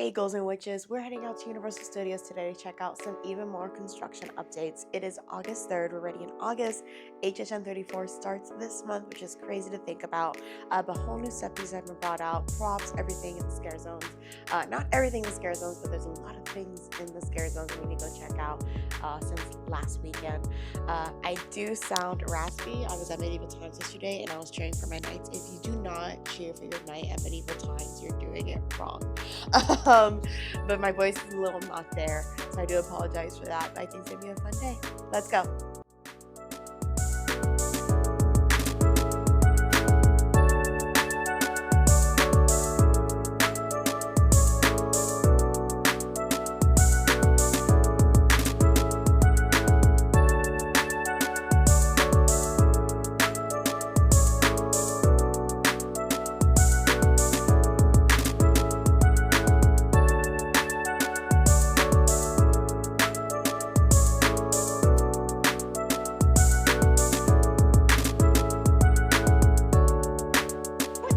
Hey Ghouls and Witches, we're heading out to Universal Studios today to check out some even more construction updates. It is August 3rd, we're already in August. HHN 34 starts this month, which is crazy to think about. But whole new set pieces have been brought out, props, everything in the scare zones. Not everything in the scare zones, but there's a lot of things in the scare zones that we need to go check out since last weekend. I do sound raspy. I was at Medieval Times yesterday and I was cheering for my knights. If you do not cheer for your knight at Medieval Times, you're doing it wrong. But my voice is a little not there, so I do apologize for that, but I think it's gonna be a fun day. Let's go.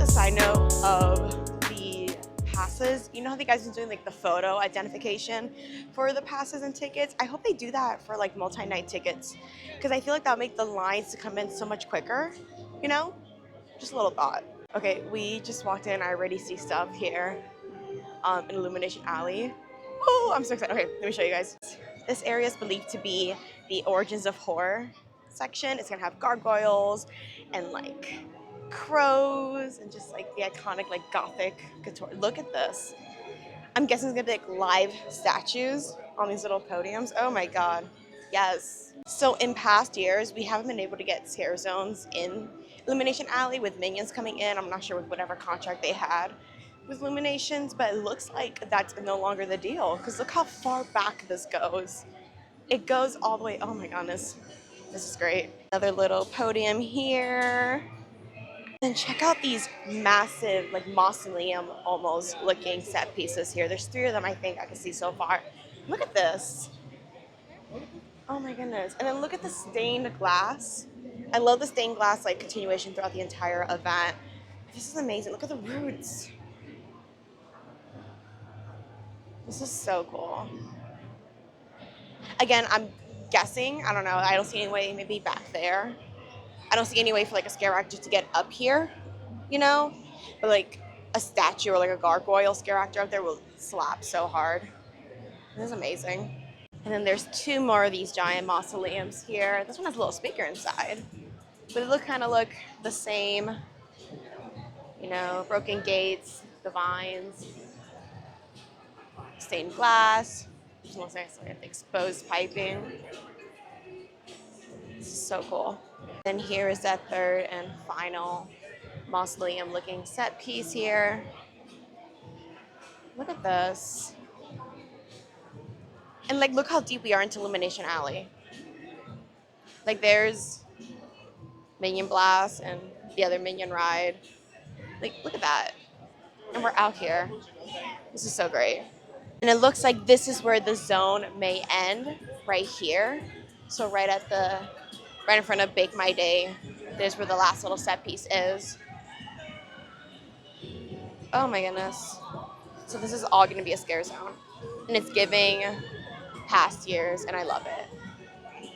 Side note of the passes, you know how you guys are doing like the photo identification for the passes and tickets? I hope they do that for like multi-night tickets, because I feel like that'll make the lines to come in so much quicker, you know? Just a little thought. Okay, we just walked in. I already see stuff here in Illumination Alley. Oh, I'm so excited. Okay, let me show you guys. This area is believed to be the Origins of Horror section. It's gonna have gargoyles and like crows and just like the iconic like gothic couture. Look at this. I'm guessing it's gonna be like live statues on these little podiums. Oh my god, yes. So in past years we haven't been able to get scare zones in Illumination Alley with minions coming in. I'm not sure with whatever contract they had with Illuminations, but it looks like that's no longer the deal, because look how far back this goes. It goes all the way. Oh my goodness, this is great. Another little podium here. Then check out these massive, like mausoleum almost looking set pieces here. There's 3 of them I think I can see so far. Look at this. Oh my goodness. And then look at the stained glass. I love the stained glass like continuation throughout the entire event. This is amazing. Look at the roots. This is so cool. Again, I'm guessing, I don't know, I don't see any way maybe back there. I don't see any way for like a scare actor to get up here, you know? But like a statue or like a gargoyle scare actor up there will slap so hard. This is amazing. And then there's 2 more of these giant mausoleums here. This one has a little speaker inside. But they kind of look the same. You know, broken gates, the vines, stained glass. This looks nice, like exposed piping. This is so cool. Then here is that 3rd and final mausoleum looking set piece here. Look at this. And like, look how deep we are into Illumination Alley. Like there's Minion Blast and the other Minion ride. Like, look at that. And we're out here. This is so great. And it looks like this is where the zone may end, right here. So right in front of Bake My Day, there's where the last little set piece is. Oh my goodness. So this is all gonna be a scare zone. And it's giving past years, and I love it.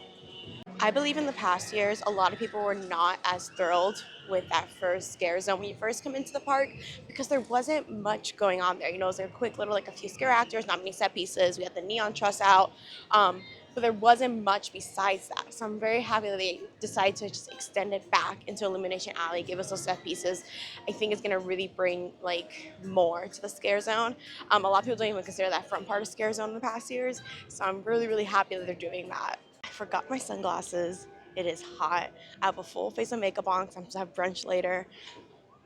I believe in the past years, a lot of people were not as thrilled with that first scare zone when you first come into the park, because there wasn't much going on there. You know, it was like a quick little, like a few scare actors, not many set pieces. We had the neon truss out, but there wasn't much besides that. So I'm very happy that they decided to just extend it back into Illumination Alley, give us those set pieces. I think it's gonna really bring like more to the scare zone. A lot of people don't even consider that front part of scare zone in the past years. So I'm really, really happy that they're doing that. I forgot my sunglasses. It is hot. I have a full face of makeup on because I'm supposed to have brunch later.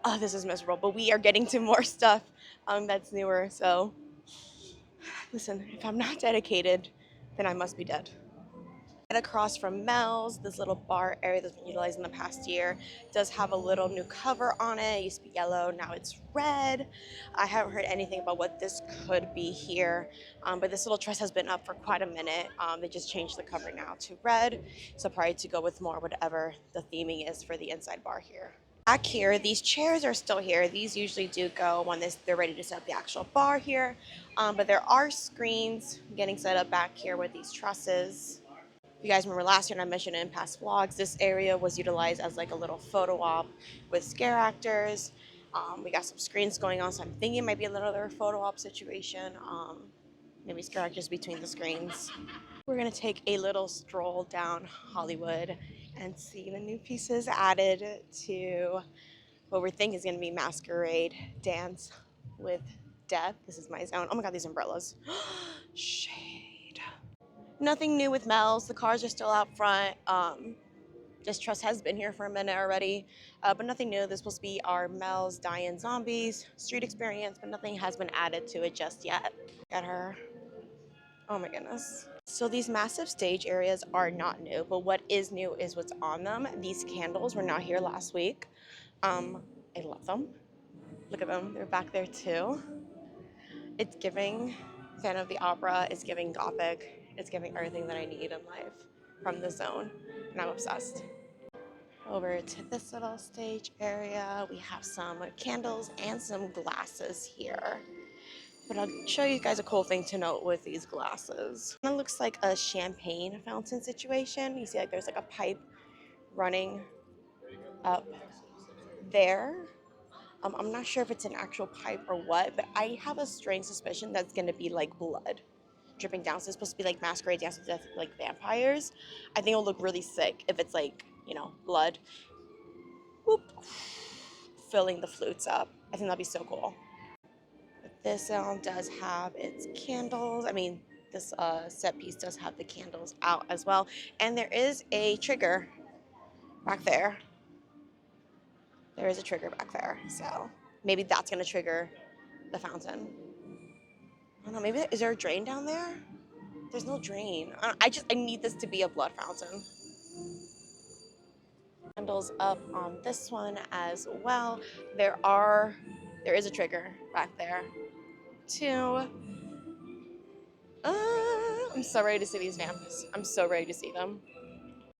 Oh, this is miserable, but we are getting to more stuff that's newer. So listen, if I'm not dedicated, then I must be dead. And across from Mel's, this little bar area that's been utilized in the past year does have a little new cover on it. It used to be yellow, now it's red. I haven't heard anything about what this could be here, but this little truss has been up for quite a minute. They just changed the cover now to red, so probably to go with more whatever the theming is for the inside bar here. Back here, these chairs are still here. These usually do go when they're ready to set up the actual bar here. But there are screens getting set up back here with these trusses. If you guys remember last year, and I mentioned it in past vlogs, this area was utilized as like a little photo op with scare actors. We got some screens going on, so I'm thinking it might be another photo op situation. Maybe scare actors between the screens. We're gonna take a little stroll down Hollywood and see the new pieces added to what we're thinking is gonna be Masquerade Dance with Death. This is my zone. Oh my god, these umbrellas. Shade. Nothing new with Mel's. The cars are still out front. This trust has been here for a minute already, but nothing new. This will be our Mel's Die-In Zombies street experience, but nothing has been added to it just yet. Got her. Oh my goodness. So these massive stage areas are not new, but what is new is what's on them. These candles were not here last week. I love them. Look at them. They're back there too. It's giving Fan of the Opera. It's giving Gothic. It's giving everything that I need in life from the zone, and I'm obsessed. Over to this little stage area, we have some candles and some glasses here. But I'll show you guys a cool thing to note with these glasses. It looks like a champagne fountain situation. You see like there's like a pipe running up there. I'm not sure if it's an actual pipe or what, but I have a strange suspicion that's gonna be like blood dripping down. So it's supposed to be like Masquerade Dance with Death, like vampires. I think it'll look really sick if it's like, you know, blood whoop, filling the flutes up. I think that'd be so cool. But this does have its candles. I mean, this set piece does have the candles out as well. And there is a trigger back there. There is a trigger back there. So maybe that's gonna trigger the fountain. I don't know, maybe, is there a drain down there? There's no drain. I need this to be a blood fountain. Candles up on this one as well. There is a trigger back there too. I'm so ready to see these vamps. I'm so ready to see them.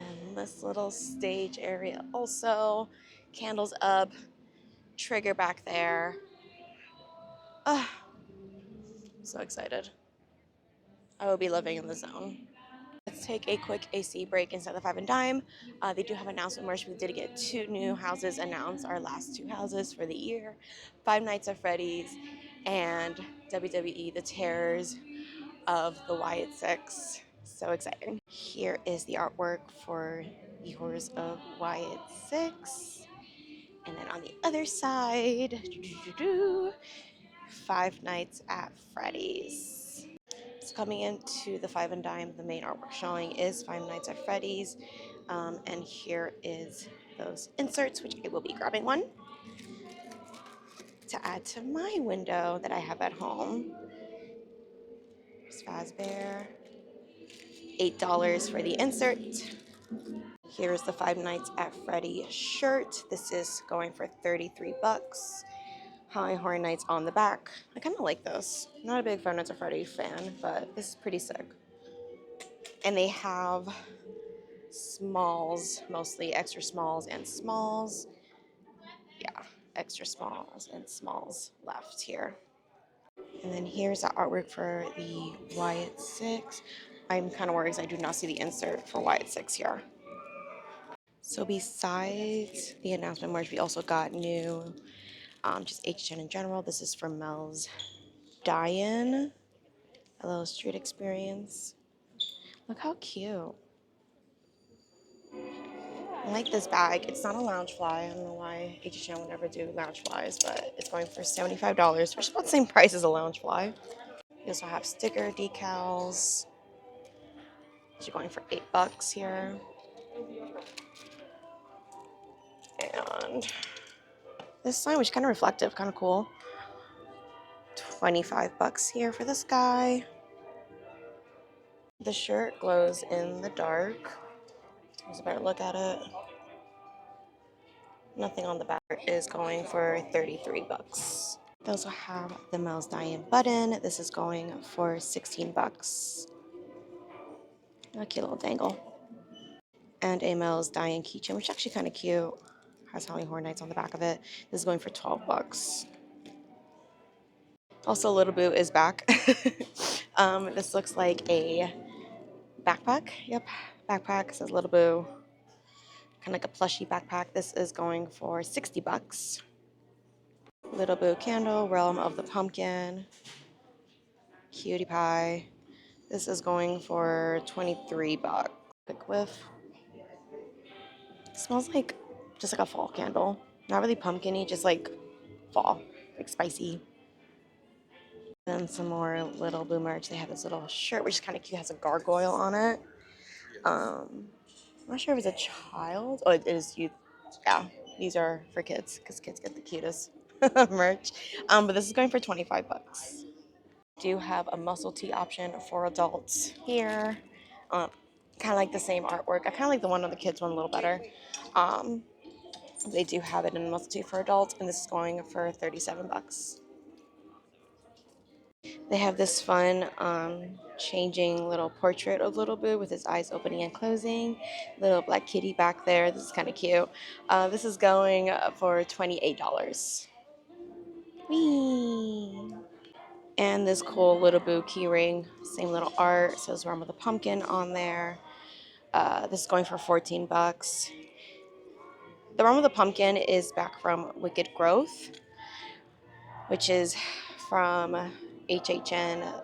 And this little stage area also. Candles up, trigger back there. I'm so excited. I will be living in the zone. Let's take a quick AC break inside the Five and Dime. They do have announcement merch. We did get 2 new houses announced, our last 2 houses for the year. Five Nights at Freddy's and WWE The Terrors of the Wyatt Six. So exciting. Here is the artwork for the Horrors of Wyatt Six. And then on the other side, Five Nights at Freddy's. So coming into the Five and Dime, the main artwork showing is Five Nights at Freddy's. And here is those inserts, which I will be grabbing one to add to my window that I have at home. Here's Fazbear. $8 for the insert. Here's the Five Nights at Freddy shirt. This is going for 33 bucks. High Horror Nights on the back. I kind of like this. Not a big Five Nights at Freddy fan, but this is pretty sick. And they have smalls, mostly extra smalls and smalls. Yeah, extra smalls and smalls left here. And then here's the artwork for the Wyatt 6. I'm kind of worried because I do not see the insert for Wyatt 6 here. So besides the announcement merch, we also got new just HN in general. This is from Mel's Die-In, a little street experience. Look how cute. I like this bag. It's not a lounge fly. I don't know why HN would never do lounge flies, but it's going for $75, which is about the same price as a lounge fly. We also have sticker decals, which are going for $8 here. And this sign, which is kind of reflective, kind of cool. 25 bucks here for this guy. The shirt glows in the dark. Here's a better look at it. Nothing on the back is going for 33 bucks. They also have the Mel's Die-In button. This is going for 16 bucks. A cute little dangle. And a Mel's Die-In keychain, which is actually kind of cute. Has Halloween Horror Nights on the back of it. This is going for 12 bucks. Also, Little Boo is back. This looks like a backpack. Yep, backpack. It says Little Boo. Kind of like a plushy backpack. This is going for 60 bucks. Little Boo candle, Realm of the Pumpkin, Cutie Pie. This is going for 23 bucks. Quick whiff. It smells like just like a fall candle. Not really pumpkin-y, just like fall, like spicy. Then some more Little Boo merch. They have this little shirt, which is kind of cute. It has a gargoyle on it. I'm not sure if it's a child. Oh, it is youth. Yeah, these are for kids because kids get the cutest merch. But this is going for 25 bucks. Do have a muscle tee option for adults here. Kind of like the same artwork. I kind of like the one on the kids one a little better. They do have it in muscle tee for adults, and this is going for 37 bucks. They have this fun changing little portrait of Little Boo with his eyes opening and closing. Little black kitty back there. This is kind of cute. This is going for $28. Whee! And this cool Little Boo keyring. Same little art. Says Realm with a Pumpkin on there. This is going for 14 bucks. The Realm with a Pumpkin is back from Wicked Growth, which is from HHN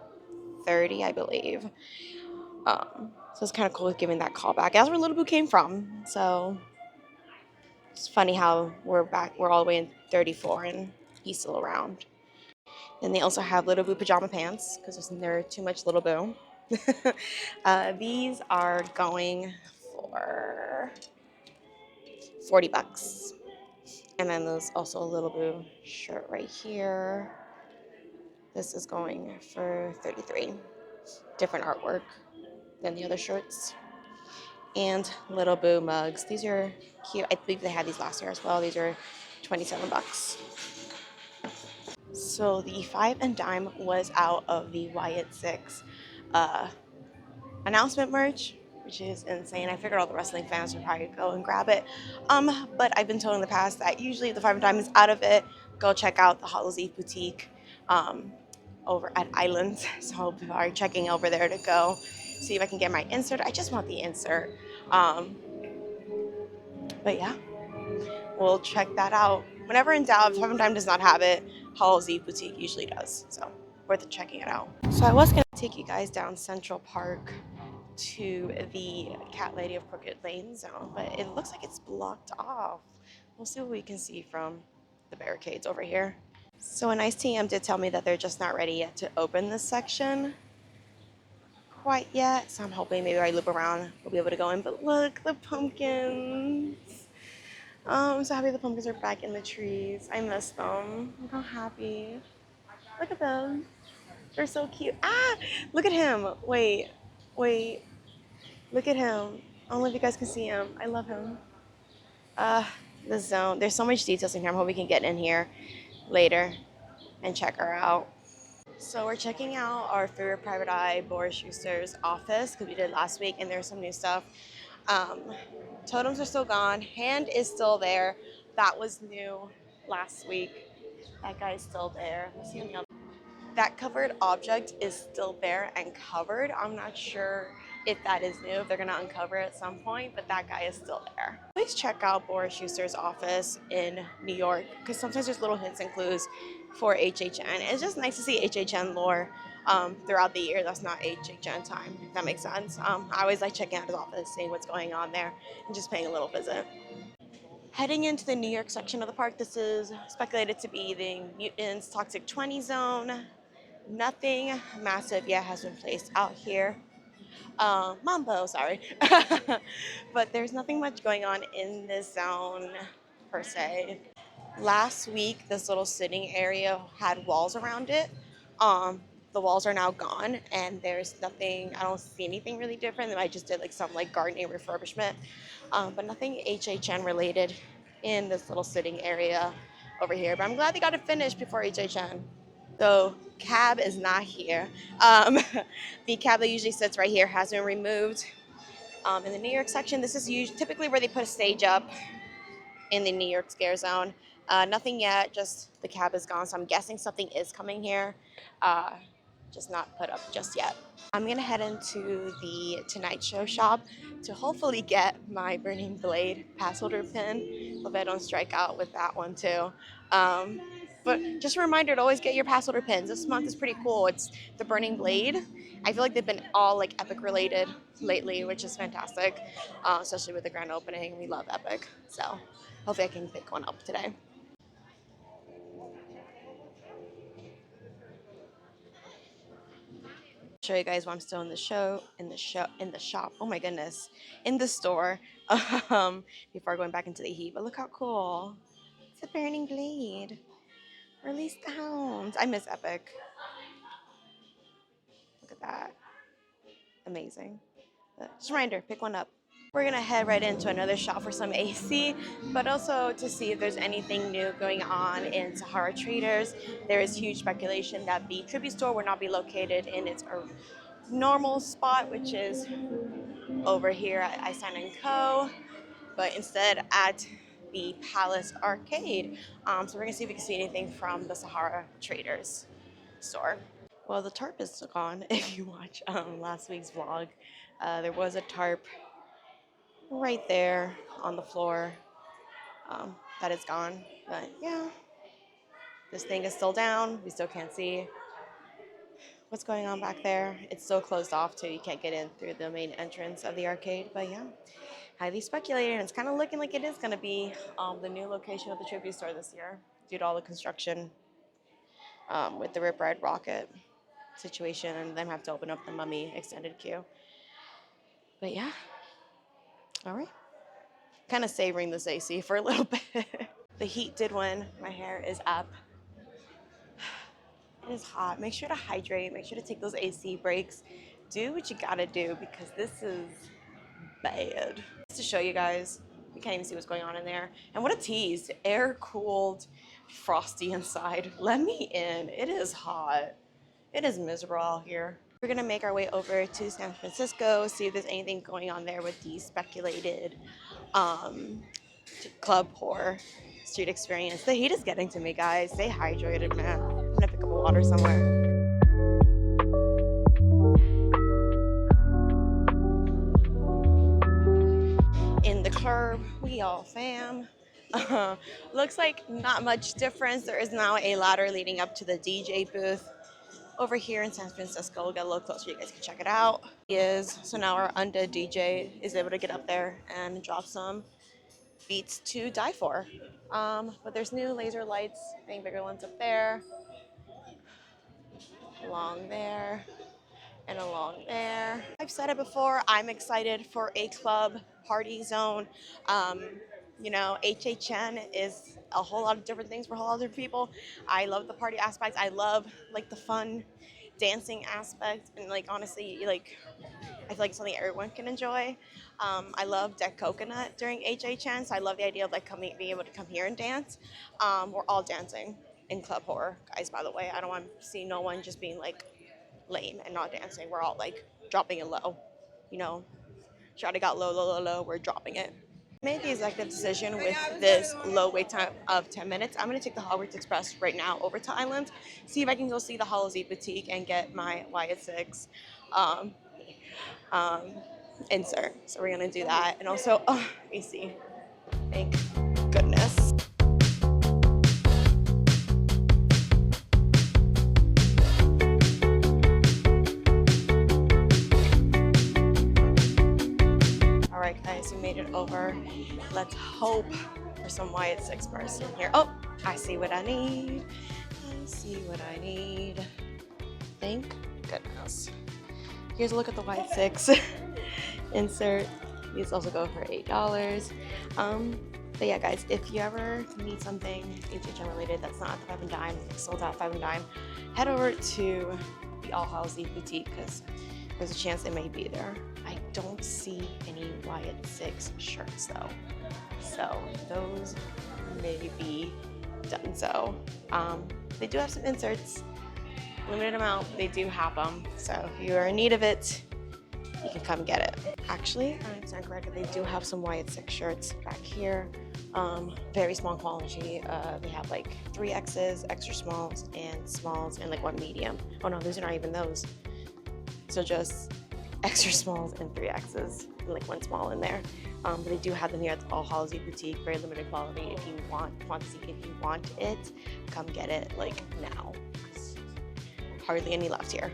30, I believe. So it's kind of cool giving that callback. That's where Little Boo came from. So it's funny how we're back. We're all the way in 34 and he's still around. Then they also have Little Boo pajama pants because there's too much Little Boo. These are going for 40 bucks. And then there's also a Little Boo shirt right here. This is going for 33. Different artwork than the other shirts. And Little Boo mugs. These are cute. I believe they had these last year as well. These are 27 bucks. So the 5 and Dime was out of the Wyatt 6 announcement merch, which is insane. I figured all the wrestling fans would probably go and grab it. But I've been told in the past that usually if the 5 and Dime is out of it, go check out the Hallows Eve boutique over at Islands. So I'll be checking over there to go see if I can get my insert. I just want the insert. But yeah, we'll check that out. Whenever in doubt, if 5 and Dime does not have it, Hallows Eve boutique usually does. So worth checking it out. So I was gonna take you guys down Central Park to the Cat Lady of Crooked Lane zone, but it looks like it's blocked off. We'll see what we can see from the barricades over here. So a nice TM did tell me that they're just not ready yet to open this section quite yet. So I'm hoping maybe I loop around, we'll be able to go in. But look, the pumpkins. I'm so happy the pumpkins are back in the trees. I miss them. I'm so happy. Look at them. They're so cute. Ah, look at him. Wait. Look at him. I don't know if you guys can see him. I love him. The zone. There's so much details in here. I'm hoping we can get in here later and check her out. So we're checking out our favorite private eye, Boris Schuster's office, because we did last week, and there's some new stuff. Totems are still gone. Hand is still there. That was new last week. That guy's still there. Let's see on the other. That covered object is still there and covered. I'm not sure if that is new, if they're gonna uncover it at some point, but that guy is still there. Please check out Boris Schuster's office in New York, because sometimes there's little hints and clues for HHN. It's just nice to see HHN lore throughout the year. That's not HHN time, if that makes sense. I always like checking out his office, seeing what's going on there, and just paying a little visit. Heading into the New York section of the park, this is speculated to be the Mutants Toxic 20 zone. Nothing massive yet has been placed out here. Mambo, sorry. But there's nothing much going on in this zone per se. Last week, this little sitting area had walls around it. The walls are now gone, and there's nothing, I don't see anything really different. I just did like some like gardening refurbishment, but nothing HHN related in this little sitting area over here. But I'm glad they got it finished before HHN. So cab is not here. The cab that usually sits right here has been removed. In the New York section, this is typically where they put a stage up. in the New York Scare Zone. Nothing yet, just the cab is gone, so I'm guessing something is coming here, uh, just not put up just yet. I'm gonna head into the Tonight Show shop to hopefully get my Burning Blade pass holder pin. Hope I don't strike out with that one too. Um, but just a reminder to always get your pass holder pins. This month is pretty cool. It's the Burning Blade. I feel like they've been all like Epic related lately, which is fantastic, especially with the grand opening. We love Epic, so hopefully I can pick one up today. Show you guys while I'm still in the shop. Oh my goodness, in the store. Before going back into the heat. But look how cool! It's a burning blade. Release the hounds. I miss Epic. Look at that. Amazing. But just a reminder, pick one up. We're gonna head right into another shop for some AC, but also to see if there's anything new going on in Sahara Traders. There is huge speculation that the tribute store will not be located in its normal spot, which is over here at Isan & Co., but instead at the Palace Arcade. So we're gonna see if we can see anything from the Sahara Traders store. Well, the tarp is gone. If you watch last week's vlog, there was a tarp right there on the floor that is gone. But yeah, this thing is still down. We still can't see what's going on back there. It's still closed off too. You can't get in through the main entrance of the arcade. But yeah, highly speculated, and it's kind of looking like it is going to be the new location of the tribute store this year due to all the construction with the Rip Ride Rocket situation, and then have to open up the Mummy extended queue. But yeah, all right. Kind of savoring this AC for a little bit. The heat did win. My hair is up. It is hot. Make sure to hydrate. Make sure to take those AC breaks. Do what you gotta do because this is bad. Just to show you guys, you can't even see what's going on in there. And what a tease. Air cooled, frosty inside. Let me in. It is hot. It is miserable out here. We're gonna make our way over to San Francisco, see if there's anything going on there with the speculated club horror street experience. The heat is getting to me, guys. Stay hydrated, man. I'm gonna pick up a water somewhere. In the curb, we all fam. Looks like not much difference. There is now a ladder leading up to the DJ booth over here in San Francisco. We'll get a little closer, you guys can check it out. So now our undead DJ is able to get up there and drop some beats to die for. But there's new laser lights, I think bigger ones up there, along there, and along there. I've said it before, I'm excited for a club party zone. You know, HHN is a whole lot of different things for a whole lot of different people. I love the party aspects. I love like the fun dancing aspect, and like honestly, like I feel like it's something everyone can enjoy. I love Deck Coconut during HHN, so I love the idea of like being able to come here and dance. We're all dancing in Club Horror, guys, by the way. I don't want to see no one just being like lame and not dancing. We're all like dropping it low, you know. Shawty got low, low, low, low, we're dropping it. Made the executive decision with this low wait time of 10 minutes. I'm gonna take the Hogwarts Express right now over to Island, see if I can go see the Hallows Eve Boutique and get my Wyatt 6 um, insert. So we're gonna do that. And also, AC, thank goodness. All right, guys, we made it over. Let's hope for some Wyatt 6 person here. Oh, I see what I need. I see what I need. Thank goodness. Here's a look at the Wyatt 6 insert. These also go for $8. But yeah, guys, if you ever need something HHN related that's not at the Five and Dime, sold out Five and Dime, head over to the All Hallows Eve Boutique because there's a chance it may be there. I don't see any Wyatt 6 shirts though, so those may be done. So they do have some inserts, limited amount. They do have them, so if you are in need of it, you can come get it. Actually, I'm correct. They do have some Wyatt 6 shirts back here. Very small quality. They have like 3Xs, extra smalls, and like one medium. Oh no, these are not even those. So just extra smalls and 3Xs, and like one small in there. But they do have them here at the All Hallows Eve Boutique. Very limited quality. If you want it, come get it like now. Hardly any left here.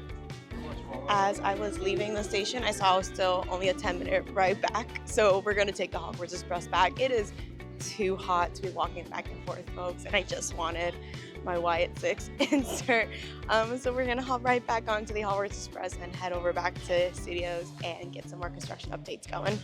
As I was leaving the station, I saw it was still only a 10-minute ride back. So we're gonna take the Hogwarts Express back. It is too hot to be walking back and forth, folks, and I just wanted my Wyatt 6 insert. So we're gonna hop right back onto the Hogwarts Express and head over back to studios and get some more construction updates going.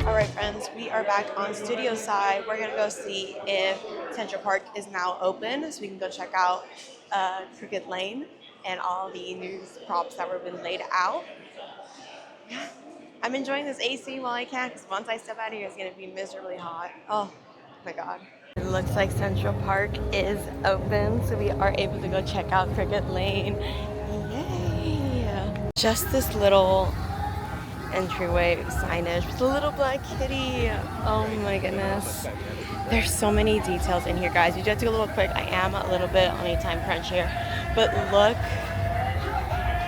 Alright friends, we are back on studio side. We're gonna go see if Central Park is now open so we can go check out Crooked Lane and all the new props that were been laid out. Yeah, I'm enjoying this AC while I can because once I step out of here it's gonna be miserably hot. Oh my god. It looks like Central Park is open, so we are able to go check out Crooked Lane. Yay! Just this little entryway signage with a little black kitty. Oh my goodness. There's so many details in here, guys. You do have to go a little quick. I am a little bit on a time crunch here. But look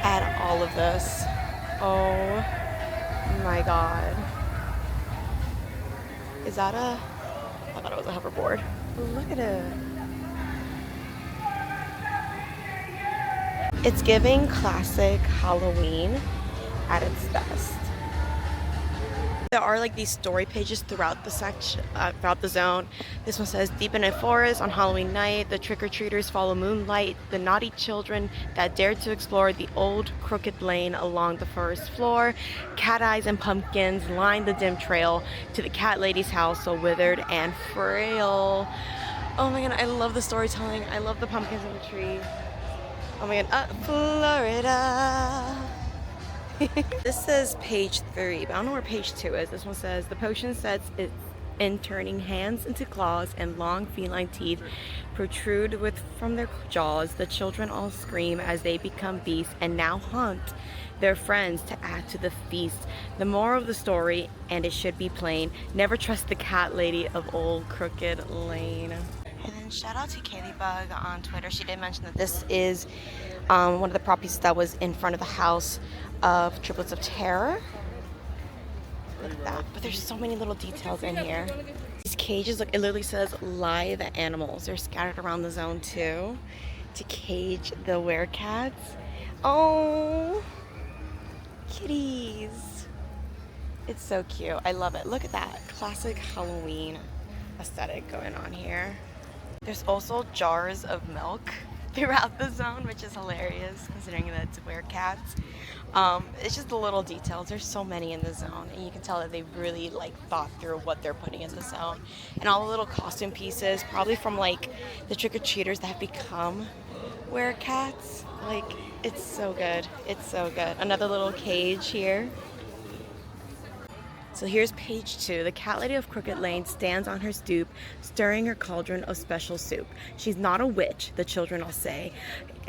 at all of this. Oh my god. Is that a... I thought it was a hoverboard. Look at it. It's giving classic Halloween at its best. There are like these story pages throughout the section, throughout the zone. This one says, deep in a forest on Halloween night, the trick-or-treaters follow moonlight, the naughty children that dared to explore the old crooked lane along the first floor. Cat eyes and pumpkins line the dim trail to the cat lady's house, so withered and frail. Oh my god, I love the storytelling. I love the pumpkins in the tree. Oh my god, Florida. This says page 3, but I don't know where page 2 is. This one says, the potion sets it in turning hands into claws and long feline teeth protrude from their jaws. The children all scream as they become beasts and now hunt their friends to add to the feast. The moral of the story, and it should be plain, never trust the cat lady of old Crooked Lane. And then shout out to Kaylee Bug on Twitter. She did mention that this is one of the prop pieces that was in front of the house of Triplets of Terror. Look at that. But there's so many little details in here. These cages, look, it literally says live animals. They're scattered around the zone too to cage the werecats. Oh, kitties. It's so cute. I love it. Look at that classic Halloween aesthetic going on here. There's also jars of milk throughout the zone, which is hilarious considering that it's werecats. It's just the little details. There's so many in the zone, and you can tell that they really like thought through what they're putting in the zone. And all the little costume pieces, probably from like the trick-or-treaters that have become werecats. Like, it's so good. It's so good. Another little cage here. So here's page 2. The cat lady of Crooked Lane stands on her stoop, stirring her cauldron of special soup. She's not a witch, the children all say,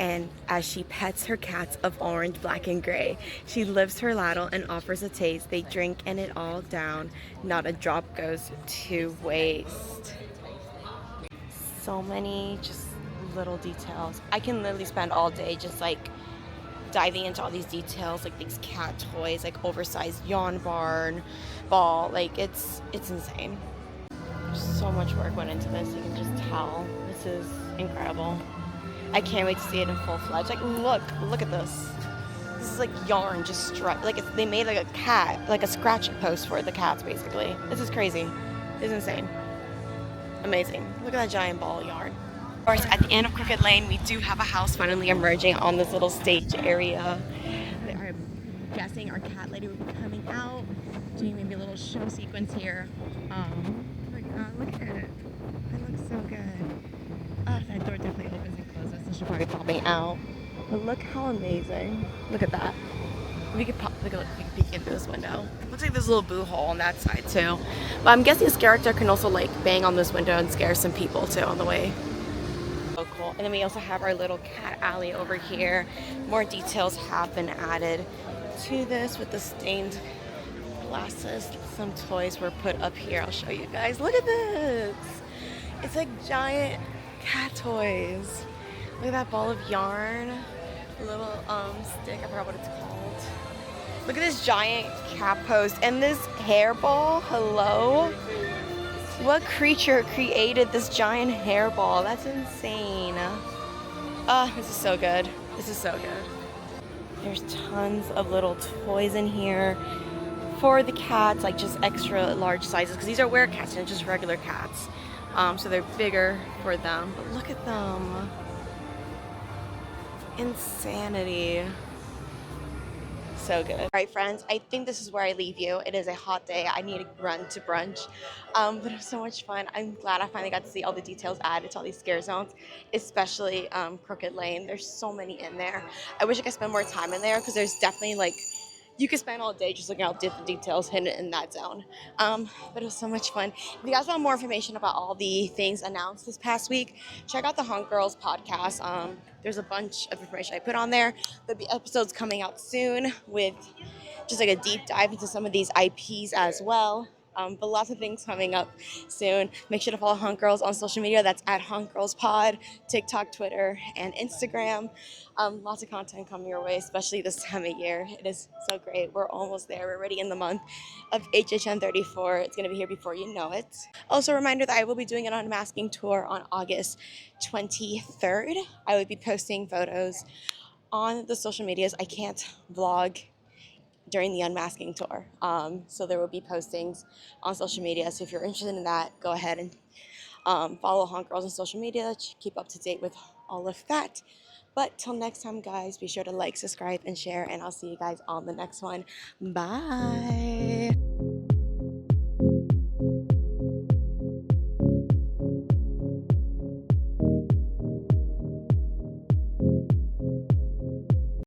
and as she pets her cats of orange, black, and gray, she lifts her ladle and offers a taste. They drink and it all down. Not a drop goes to waste. So many just little details. I can literally spend all day just like diving into all these details, like these cat toys, like oversized yawn ball, like it's insane. So much work went into this, you can just tell. This is incredible. I can't wait to see it in full-fledged. Like, look at this. This is like yarn, just like they made like a cat, like a scratching post for the cats, basically. This is crazy. It's insane. Amazing. Look at that giant ball of yarn. Of course, at the end of Crooked Lane, we do have a house finally emerging on this little stage area. I'm guessing our cat lady will be coming out, doing maybe a little show sequence here. Look at it. It looks so good. That door definitely opens and closes, so she'll probably be popping out. But look how amazing. Look at that. We could pop, we could peek into this window. Looks like there's a little boo hole on that side too. But I'm guessing this character can also like bang on this window and scare some people too on the way. So cool. And then we also have our little cat alley over here. More details have been added to this with the stained glasses. Some toys were put up here. I'll show you guys. Look at this. It's like giant cat toys. Look at that ball of yarn. A little stick. I forgot what it's called. Look at this giant cat post and this hairball. Hello? What creature created this giant hairball? That's insane. This is so good. This is so good. There's tons of little toys in here for the cats, like just extra large sizes, because these are werecats and just regular cats. So they're bigger for them. But look at them. Insanity. So good. All right, friends, I think this is where I leave you. It is a hot day. I need to run to brunch. But it was so much fun. I'm glad I finally got to see all the details added to all these scare zones, especially Crooked Lane. There's so many in there. I wish I could spend more time in there because there's definitely like, you could spend all day just looking at all different details hidden in that zone. But it was so much fun. If you guys want more information about all the things announced this past week, check out the Haunt Girls podcast. There's a bunch of information I put on there. There'll be episodes coming out soon with just like a deep dive into some of these IPs as well. But lots of things coming up soon. Make sure to follow Haunt Girls on social media. That's at Haunt Girls Pod, TikTok, Twitter, and Instagram. Lots of content coming your way, especially this time of year. It is so great. We're almost there. We're already in the month of HHN 34. It's going to be here before you know it. Also, a reminder that I will be doing an unmasking tour on August 23rd. I will be posting photos on the social medias. I can't vlog during the unmasking tour. So there will be postings on social media. So if you're interested in that, go ahead and follow Haunt Girls on social media. Keep up to date with all of that. But till next time, guys, be sure to like, subscribe, and share. And I'll see you guys on the next one. Bye.